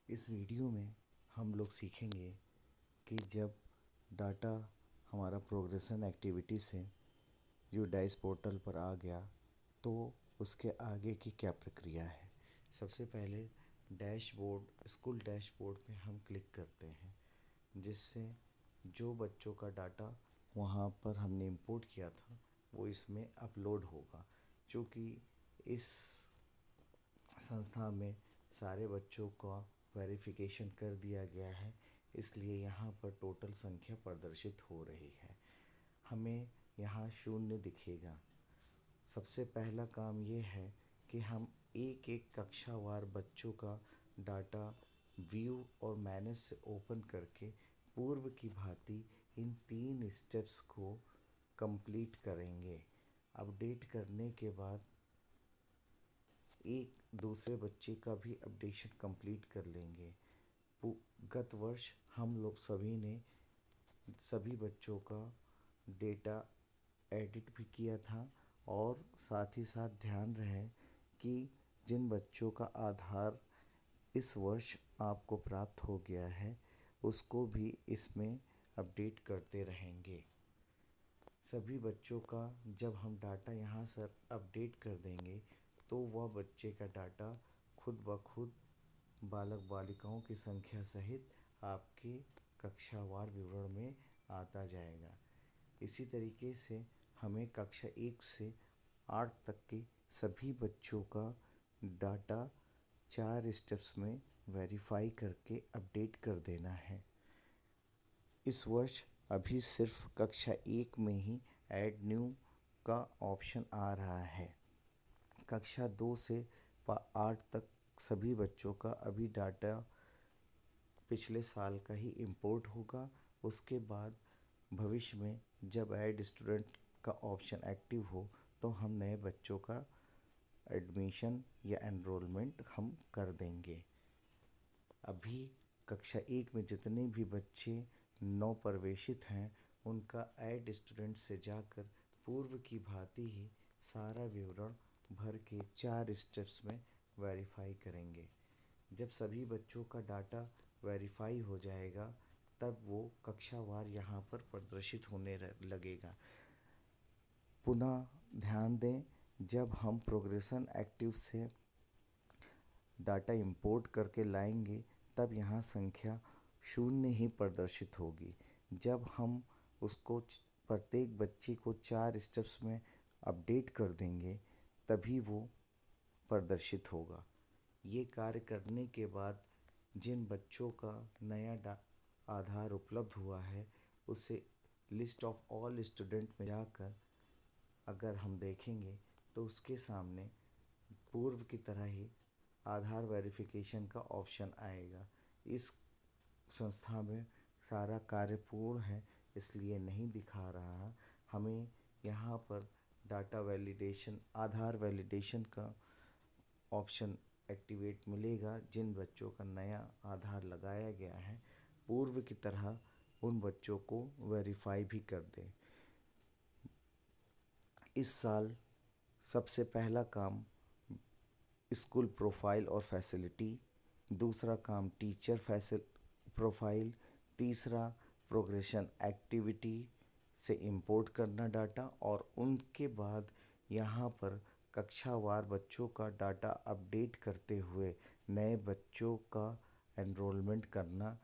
इस वीडियो में हम लोग सीखेंगे कि जब डाटा हमारा प्रोग्रेशन एक्टिविटी से जो डाइस पोर्टल पर आ गया तो उसके आगे की क्या प्रक्रिया है। सबसे पहले डैशबोर्ड स्कूल डैशबोर्ड पे हम क्लिक करते हैं, जिससे जो बच्चों का डाटा वहाँ पर हमने इंपोर्ट किया था वो इसमें अपलोड होगा। क्योंकि इस संस्था में सारे बच्चों का वेरिफिकेशन कर दिया गया है, इसलिए यहाँ पर टोटल संख्या प्रदर्शित हो रही है। हमें यहाँ शून्य दिखेगा। सबसे पहला काम ये है कि हम एक एक कक्षावार बच्चों का डाटा व्यू और मैनेज से ओपन करके पूर्व की भांति इन 3 स्टेप्स को कंप्लीट करेंगे। अपडेट करने के बाद एक दूसरे बच्चे का भी अपडेशन कंप्लीट कर लेंगे। गत वर्ष हम लोग सभी ने सभी बच्चों का डेटा एडिट भी किया था, और साथ ही साथ ध्यान रहे कि जिन बच्चों का आधार इस वर्ष आपको प्राप्त हो गया है उसको भी इसमें अपडेट करते रहेंगे। सभी बच्चों का जब हम डाटा यहाँ से अपडेट कर देंगे तो वह बच्चे का डाटा खुद ब खुद बालक बालिकाओं की संख्या सहित आपके कक्षावार विवरण में आता जाएगा। इसी तरीके से हमें कक्षा 1 से 8 तक के सभी बच्चों का डाटा 4 स्टेप्स में वेरीफाई करके अपडेट कर देना है। इस वर्ष अभी सिर्फ कक्षा 1 में ही ऐड न्यू का ऑप्शन आ रहा है। कक्षा 2 से 8 तक सभी बच्चों का अभी डाटा पिछले साल का ही इंपोर्ट होगा। उसके बाद भविष्य में जब ऐड स्टूडेंट का ऑप्शन एक्टिव हो तो हम नए बच्चों का एडमिशन या एनरोलमेंट हम कर देंगे। अभी कक्षा 1 में जितने भी बच्चे नव प्रवेशित हैं उनका ऐड स्टूडेंट से जाकर पूर्व की भांति ही सारा विवरण भर के 4 स्टेप्स में वेरीफाई करेंगे। जब सभी बच्चों का डाटा वेरीफाई हो जाएगा तब वो कक्षावार यहाँ पर प्रदर्शित होने लगेगा। पुनः ध्यान दें, जब हम प्रोग्रेशन एक्टिव से डाटा इंपोर्ट करके लाएंगे तब यहाँ संख्या शून्य ही प्रदर्शित होगी। जब हम उसको प्रत्येक बच्चे को 4 स्टेप्स में अपडेट कर देंगे तभी वो प्रदर्शित होगा। ये कार्य करने के बाद जिन बच्चों का नया आधार उपलब्ध हुआ है उसे लिस्ट ऑफ ऑल स्टूडेंट में जाकर अगर हम देखेंगे तो उसके सामने पूर्व की तरह ही आधार वेरिफिकेशन का ऑप्शन आएगा। इस संस्था में सारा कार्य पूर्ण है इसलिए नहीं दिखा रहा। हमें यहाँ पर डाटा वैलिडेशन आधार वैलिडेशन का ऑप्शन एक्टिवेट मिलेगा। जिन बच्चों का नया आधार लगाया गया है पूर्व की तरह उन बच्चों को वेरीफाई भी कर दें। इस साल सबसे पहला काम स्कूल प्रोफाइल और फैसिलिटी, दूसरा काम टीचर प्रोफाइल, तीसरा प्रोग्रेशन एक्टिविटी से इंपोर्ट करना डाटा, और उनके बाद यहाँ पर कक्षावार बच्चों का डाटा अपडेट करते हुए नए बच्चों का एनरोलमेंट करना